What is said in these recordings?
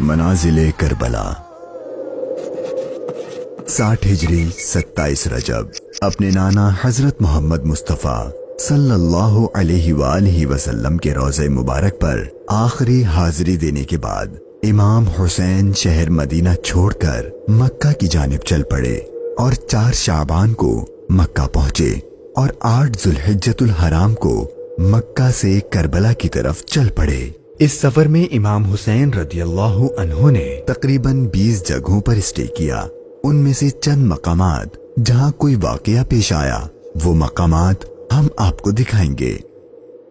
मनाजिले Karbala 60 हिजरी 27 रजब अपने नाना हजरत मोहम्मद मुस्तफ़ा सल्लल्लाहु अलैहि वसल्लम के रोज़े मुबारक पर आखिरी हाजिरी देने के बाद इमाम हुसैन शहर मदीना छोड़कर मक्का की जानिब चल पड़े और 4 शाबान को मक्का पहुंचे और 8 जुल्हिज्जतुल हराम को मक्का से करबला की तरफ चल पड़े। इस सफर में इमाम हुसैन रदियल्लाहु अन्हु ने तकरीबन 20 जगहों पर स्टे किया। उनमें से चंद मकामात जहां कोई वाकया पेश आया वो मकामात हम आपको दिखाएंगे।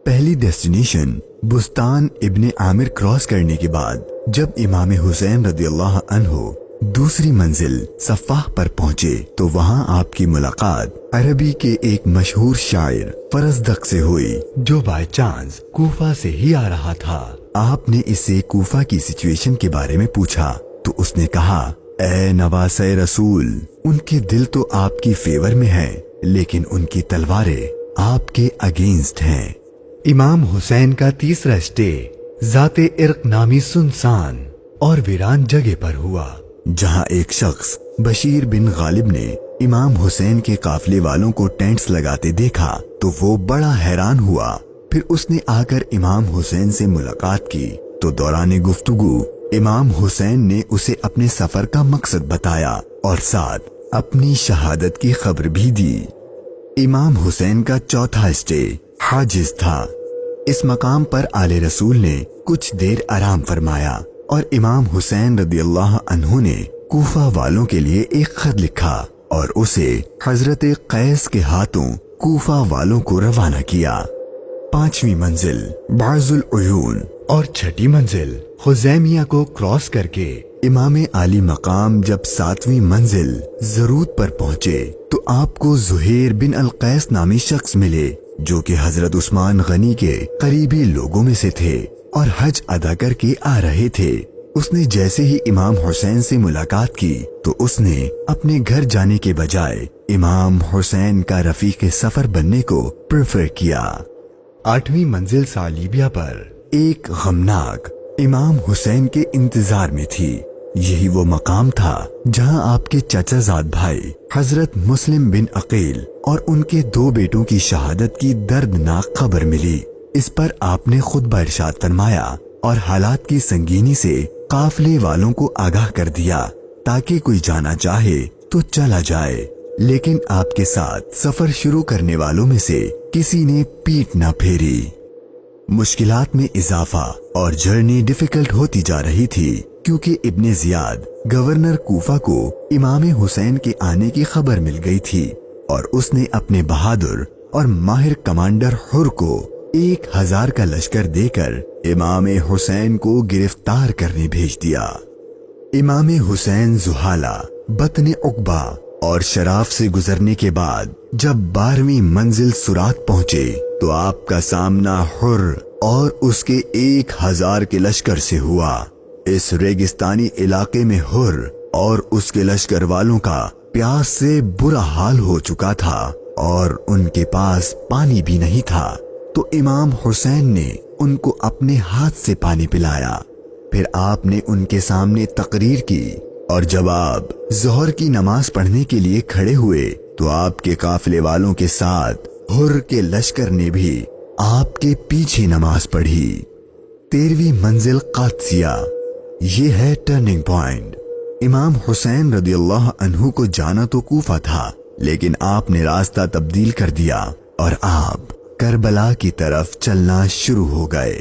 पहली डेस्टिनेशन बुस्तान इब्ने आमिर क्रॉस करने के बाद जब इमाम हुसैन रदियल्लाहु अन्हु दूसरी मंजिल सफ़ाह पर पहुंचे तो वहां आपकी मुलाकात अरबी के एक मशहूर शायर फरजदक से हुई जो बाय चांस कूफा से ही आ रहा था। आपने इससे कूफा की सिचुएशन के बारे में पूछा तो उसने कहा, ए नवासे रसूल, उनके दिल तो आपकी फेवर में है लेकिन उनकी तलवारें आपके अगेंस्ट हैं। इमाम हुसैन का तीसरा स्टे जाते इर्क नामी सुनसान और वीरान जगह पर हुआ जहां एक शख्स बशीर बिन गालिब ने इमाम हुसैन के काफले वालों को टेंट्स लगाते देखा तो वो बड़ा हैरान हुआ। फिर उसने आकर इमाम हुसैन से मुलाकात की तो दौरान गुफ्तगू इमाम हुसैन ने उसे अपने सफर का मकसद बताया और साथ अपनी शहादत की खबर भी दी। इमाम हुसैन का चौथा स्टे हाजिज था। इस मकाम पर आले रसूल ने कुछ देर आराम फरमाया और इमाम हुसैन रदियल्लाहु अन्हु ने कूफा वालों के लिए एक खत लिखा और उसे हजरत कैस के हाथों कूफा वालों को रवाना किया। 5वीं मंजिल बाजुल उयून और 6ठी मंजिल खुजैमिया को क्रॉस करके इमाम आली मकाम जब 7वीं मंजिल जरूद पर पहुंचे तो आपको जुहैर बिन अल कैस नामी शख्स मिले जो कि हजरत उस्मान गनी के करीबी लोगों में से थे और हज अदा करके आ रहे थे। उसने जैसे ही इमाम हुसैन से मुलाकात की तो उसने अपने घर जाने के बजाय इमाम हुसैन का रफीक सफर बनने को प्रेफर किया। 8वीं मंजिल सालिबिया पर एक गमनाक इमाम हुसैन के इंतजार में थी। यही वो मकाम था जहां आपके चाचाजाद भाई हजरत मुस्लिम बिन अकील और उनके 2 बेटों की शहादत की दर्दनाक खबर मिली। इस पर आपने खुतबा इरशाद फरमाया और हालात की संगीनी से काफले वालों को आगाह कर दिया ताकि कोई जाना चाहे तो चला जाए, लेकिन आपके साथ सफर शुरू करने वालों में से किसी ने पीठ न फेरी। मुश्किलात में इजाफा और जर्नी डिफिकल्ट होती जा रही थी क्योंकि इब्ने जियाद गवर्नर कूफा को इमाम हुसैन के आने की खबर मिल गई थी और उसने अपने बहादुर और माहिर कमांडर हुर को 1000 का लश्कर देकर इमाम हुसैन को गिरफ्तार करने भेज दिया। इमाम हुसैन जुहाला, बतने उकबा और शराफ से गुजरने के बाद जब 12वीं मंजिल सुरात पहुंचे तो आपका सामना हुर और उसके 1000 के लश्कर से हुआ। इस रेगिस्तानी इलाके में हुर और उसके लश्कर वालों का प्यास से बुरा हाल हो चुका था और उनके पास पानी भी नहीं था तो इमाम हुसैन ने उनको अपने हाथ से पानी पिलाया। फिर आपने उनके सामने तकरीर की और जब आप जोहर की नमाज पढ़ने के लिए खड़े हुए तो आपके काफले वालों के साथ हुर के लश्कर ने भी आपके पीछे नमाज पढ़ी। 13वीं मंजिल कादसिया, ये है टर्निंग पॉइंट। इमाम हुसैन रदियल्लाहु अन्हु को जाना तो कूफा था लेकिन आपने रास्ता तब्दील कर दिया और आप करबला की तरफ चलना शुरू हो गए।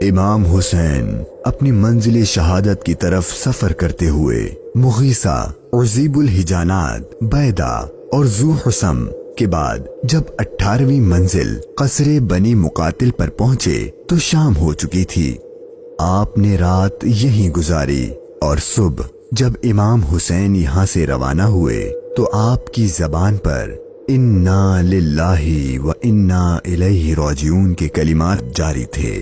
इमाम हुसैन अपनी मंजिल शहादत की तरफ सफर करते हुए मुगीसा, उज़ीबुल हिजानात, बैदा और जू हुसम के बाद जब 18वीं मंजिल कसरे बनी मुकातिल पर पहुंचे तो शाम हो चुकी थी। आपने रात यहीं गुजारी और सुबह जब इमाम हुसैन यहाँ से रवाना हुए तो आपकी जबान पर इन्ना लिल्लाही व इन्ना इलैहि राजिऊन के कलिमात जारी थे।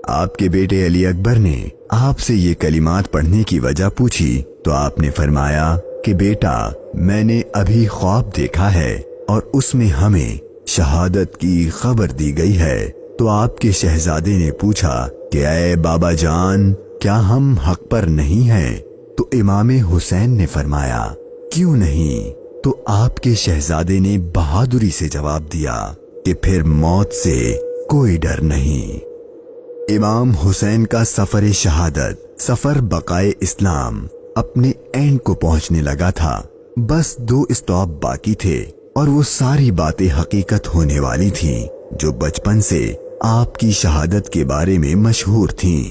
आपके बेटे अली अकबर ने आपसे ये कलिमात पढ़ने की वजह पूछी तो आपने फरमाया कि बेटा, मैंने अभी ख्वाब देखा है और उसमें हमें शहादत की खबर दी गई है। تو آپ کے شہزادے نے پوچھا کہ اے بابا جان، کیا ہم حق پر نہیں ہیں؟ تو امام حسین نے فرمایا کیوں نہیں؟ تو آپ کے شہزادے نے بہادری سے جواب دیا کہ پھر موت سے کوئی ڈر نہیں۔ امام حسین کا سفر شہادت، سفر بقائے اسلام اپنے اینڈ کو پہنچنے لگا تھا۔ بس 2 اسٹاپ باقی تھے اور وہ ساری باتیں حقیقت ہونے والی تھیں جو بچپن سے آپ کی شہادت کے بارے میں مشہور تھیں۔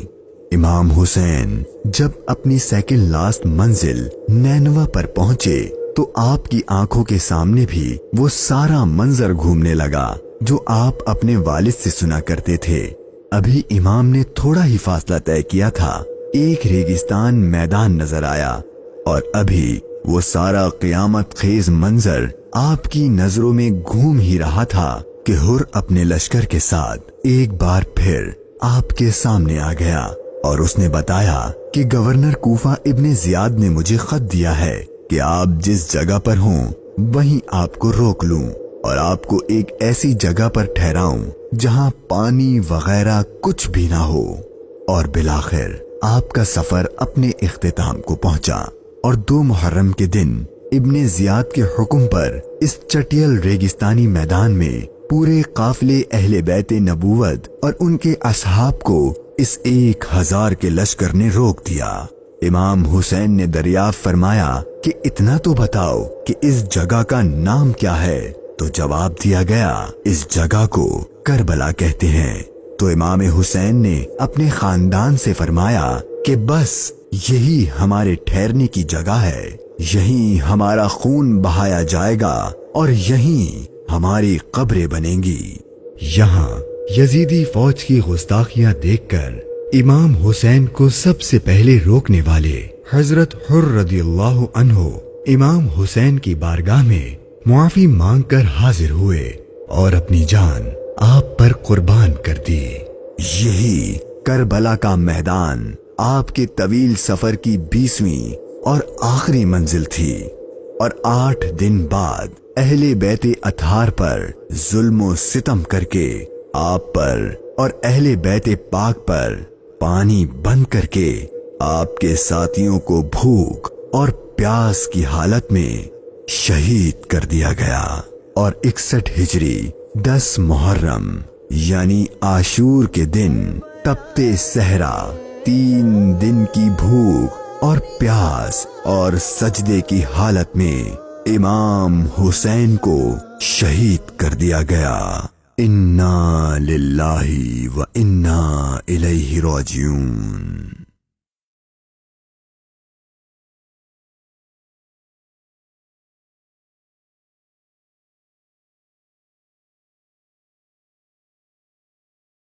امام حسین جب اپنی سیکنڈ لاسٹ منزل نینوا پر پہنچے تو آپ کی آنکھوں کے سامنے بھی وہ سارا منظر گھومنے لگا جو آپ اپنے والد سے سنا کرتے تھے۔ ابھی امام نے تھوڑا ہی فاصلہ طے کیا تھا، ایک ریگستان میدان نظر آیا اور ابھی وہ سارا قیامت خیز منظر آپ کی نظروں میں گھوم ہی رہا تھا کہ ہر اپنے لشکر کے ساتھ ایک بار پھر آپ کے سامنے آ گیا اور اس نے بتایا کہ گورنر کوفہ ابن زیاد نے مجھے خط دیا ہے کہ آپ جس جگہ پر ہوں وہیں آپ کو روک لوں اور آپ کو ایک ایسی جگہ پر ٹھہراؤں جہاں پانی وغیرہ کچھ بھی نہ ہو۔ اور بالآخر آپ کا سفر اپنے اختتام کو پہنچا اور 2 محرم کے دن ابن زیاد کے حکم پر اس چٹیل ریگستانی میدان میں پورے قافلے اہل بیت نبوت اور ان کے اصحاب کو اس 1000 کے لشکر نے روک دیا۔ امام حسین نے دریافت فرمایا کہ اتنا تو بتاؤ کہ اس جگہ کا نام کیا ہے؟ تو جواب دیا گیا اس جگہ کو کربلا کہتے ہیں۔ تو امام حسین نے اپنے خاندان سے فرمایا کہ بس یہی ہمارے ٹھہرنے کی جگہ ہے، یہیں ہمارا خون بہایا جائے گا اور یہیں ہماری قبریں بنیں گی۔ یہاں یزیدی فوج کی گستاخیاں دیکھ کر امام حسین کو سب سے پہلے روکنے والے حضرت حر رضی اللہ عنہ امام حسین کی بارگاہ میں معافی مانگ کر حاضر ہوئے اور اپنی جان آپ پر قربان کر دی۔ یہی کربلا کا میدان آپ کے طویل سفر کی 20ویں اور آخری منزل تھی، اور 8 دن بعد اہل بیت اطہار پر ظلم و ستم کر کے آپ پر اور اہل بیت پاک پر پانی بند کر کے آپ کے ساتھیوں کو بھوک اور پیاس کی حالت میں شہید کر دیا گیا۔ اور 61 ہجری 10 محرم یعنی عاشور کے دن تپتے صحرا 3 دن کی بھوک اور پیاس اور سجدے کی حالت میں امام حسین کو شہید کر دیا گیا۔ انا للہ و انا الیہ راجعون۔